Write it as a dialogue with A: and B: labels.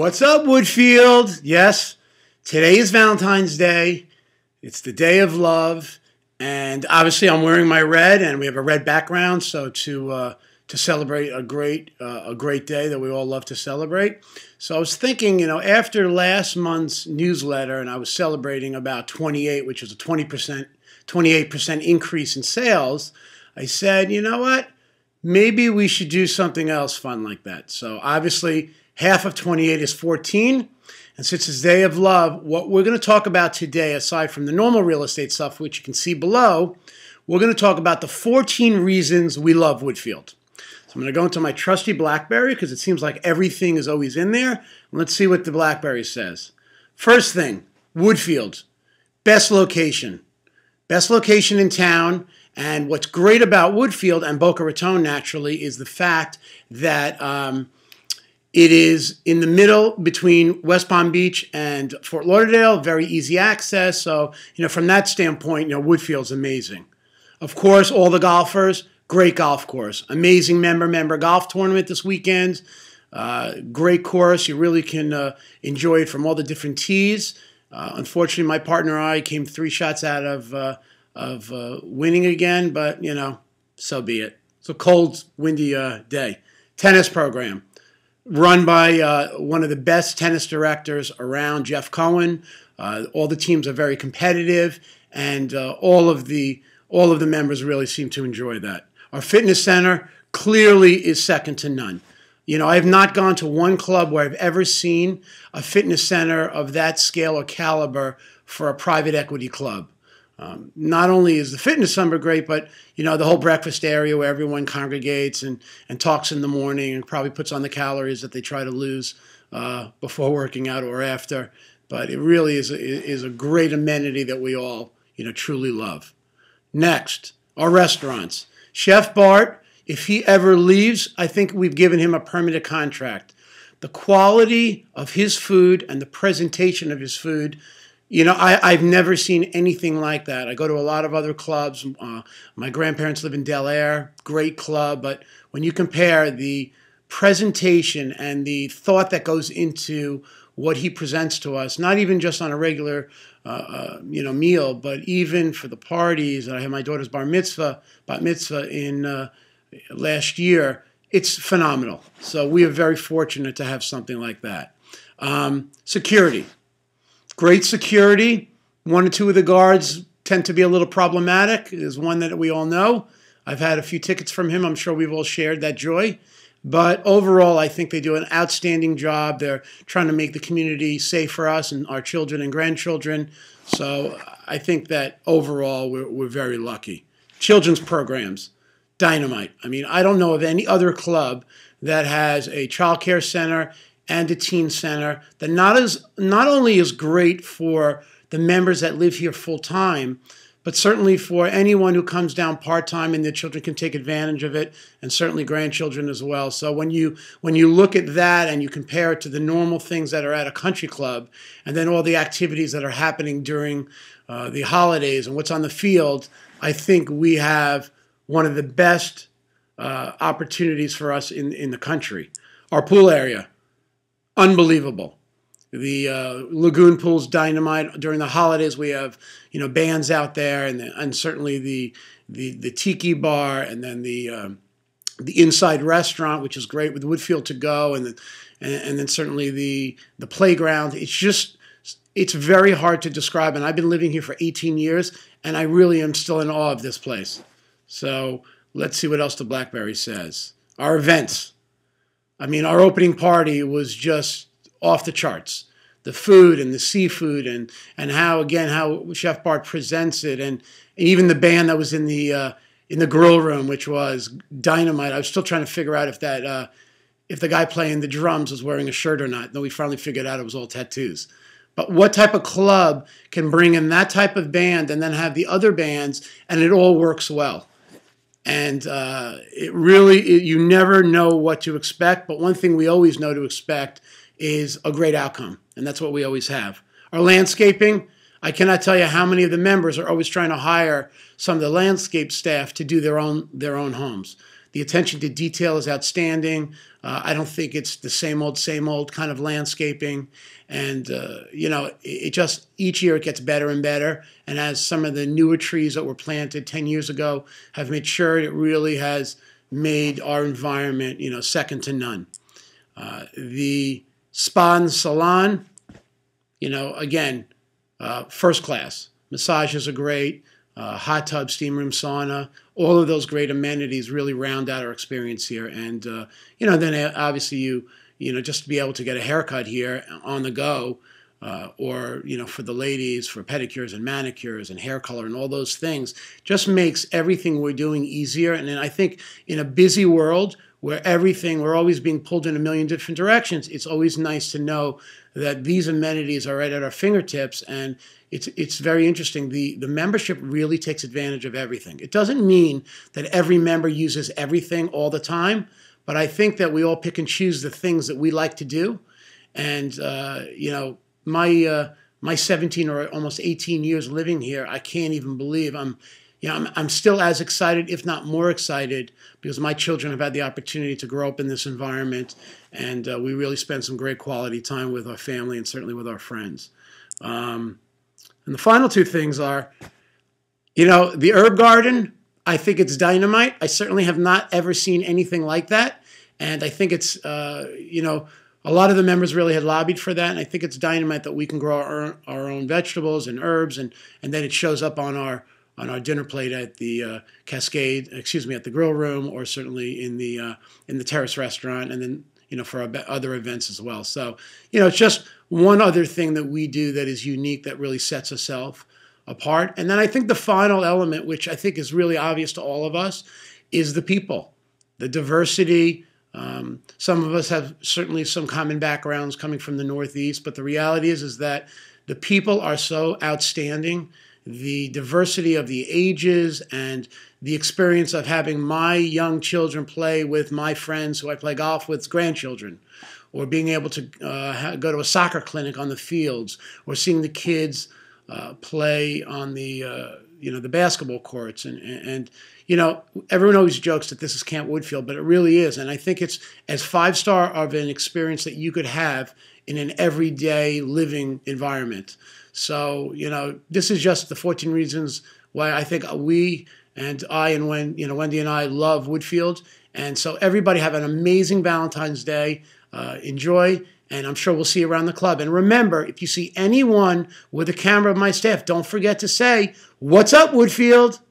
A: What's up, Woodfield? Yes, today is Valentine's Day. It's the day of love, and obviously I'm wearing my red, and we have a red background, so to celebrate a great day that we all love to celebrate. So I was thinking, after last month's newsletter, and I was celebrating about 28, which is a 28% increase in sales, I said, you know what? Maybe we should do something else fun like that. So obviously, half of 28 is 14. And since it's Day of Love, what we're going to talk about today, aside from the normal real estate stuff, which you can see below, we're going to talk about the 14 reasons we love Woodfield. So I'm going to go into my trusty BlackBerry because it seems like everything is always in there. And let's see what the BlackBerry says. First thing, Woodfield, best location. Best location in town. And what's great about Woodfield and Boca Raton, naturally, is the fact that it is in the middle between West Palm Beach and Fort Lauderdale, very easy access. So, from that standpoint, Woodfield's amazing. Of course, all the golfers, great golf course. Amazing member golf tournament this weekend. Great course. You really can enjoy it from all the different tees. Unfortunately, my partner and I came 3 shots out of winning again, but, so be it. It's a cold, windy day. Tennis program. Run by one of the best tennis directors around, Jeff Cohen. All the teams are very competitive, and all of the members really seem to enjoy that. Our fitness center clearly is second to none. I have not gone to one club where I've ever seen a fitness center of that scale or caliber for a private equity club. Not only is the fitness center great, but the whole breakfast area where everyone congregates and talks in the morning and probably puts on the calories that they try to lose before working out or after. But it really is a great amenity that we all truly love. Next, our restaurants. Chef Bart, if he ever leaves, I think we've given him a permanent contract. The quality of his food and the presentation of his food. I've never seen anything like that. I go to a lot of other clubs. My grandparents live in Del Air, great club. But when you compare the presentation and the thought that goes into what he presents to us, not even just on a regular meal, but even for the parties. I had my daughter's bat mitzvah in last year. It's phenomenal. So we are very fortunate to have something like that. Security. Great security. 1 or 2 of the guards tend to be a little problematic. There's one that we all know. I've had a few tickets from him. I'm sure we've all shared that joy. But overall, I think they do an outstanding job. They're trying to make the community safe for us and our children and grandchildren. So I think that overall, we're very lucky. Children's programs, dynamite. I don't know of any other club that has a child care center and a teen center that not only is great for the members that live here full time, but certainly for anyone who comes down part time and their children can take advantage of it, and certainly grandchildren as well. So when you look at that and you compare it to the normal things that are at a country club, and then all the activities that are happening during the holidays and what's on the field, I think we have one of the best opportunities for us in the country. Our pool area. Unbelievable. The lagoon pool's dynamite. During the holidays, we have bands out there, and certainly the tiki bar, and then the inside restaurant, which is great with Woodfield to go, and then certainly the playground. It's very hard to describe, and I've been living here for 18 years, and I really am still in awe of this place. So let's see what else the BlackBerry says. Our events. Our opening party was just off the charts. The food and the seafood and how Chef Bart presents it, and even the band that was in the grill room, which was dynamite. I was still trying to figure out if the guy playing the drums was wearing a shirt or not. Then we finally figured out it was all tattoos. But what type of club can bring in that type of band and then have the other bands and it all works well? And you never know what to expect, but one thing we always know to expect is a great outcome, and that's what we always have. Our landscaping, I cannot tell you how many of the members are always trying to hire some of the landscape staff to do their own homes. The attention to detail is outstanding. I don't think it's the same old kind of landscaping. And, it just, each year it gets better and better. And as some of the newer trees that were planted 10 years ago have matured, it really has made our environment, second to none. The spa and salon, again, first class. Massages are great. Hot tub, steam room, sauna, all of those great amenities really round out our experience here. And, then obviously just to be able to get a haircut here on the go, or, for the ladies, for pedicures and manicures and hair color and all those things, just makes everything we're doing easier. And then I think in a busy world where we're always being pulled in a million different directions, it's always nice to know that these amenities are right at our fingertips. And it's very interesting. The membership really takes advantage of everything. It doesn't mean that every member uses everything all the time, but I think that we all pick and choose the things that we like to do. And, my 17 or almost 18 years living here, I can't even believe I'm still as excited, if not more excited, because my children have had the opportunity to grow up in this environment, and we really spend some great quality time with our family and certainly with our friends. And the final two things are, the herb garden, I think it's dynamite. I certainly have not ever seen anything like that, and I think it's, a lot of the members really had lobbied for that, and I think it's dynamite that we can grow our own vegetables and herbs, and then it shows up on our dinner plate at the at the grill room, or certainly in the terrace restaurant, and then for our other events as well. So it's just one other thing that we do that is unique, that really sets ourselves apart. And then I think the final element, which I think is really obvious to all of us, is the people, the diversity. Some of us have certainly some common backgrounds coming from the Northeast, but the reality is that the people are so outstanding. The diversity of the ages and the experience of having my young children play with my friends who I play golf with, grandchildren, or being able to go to a soccer clinic on the fields, or seeing the kids play on the basketball courts, and everyone always jokes that this is Camp Woodfield, but it really is. And I think it's as five-star of an experience that you could have in an everyday living environment. So, this is just the 14 reasons why I think Wendy and I love Woodfield. And so everybody have an amazing Valentine's Day. Enjoy, and I'm sure we'll see you around the club. And remember, if you see anyone with a camera of my staff, don't forget to say, "What's up, Woodfield?"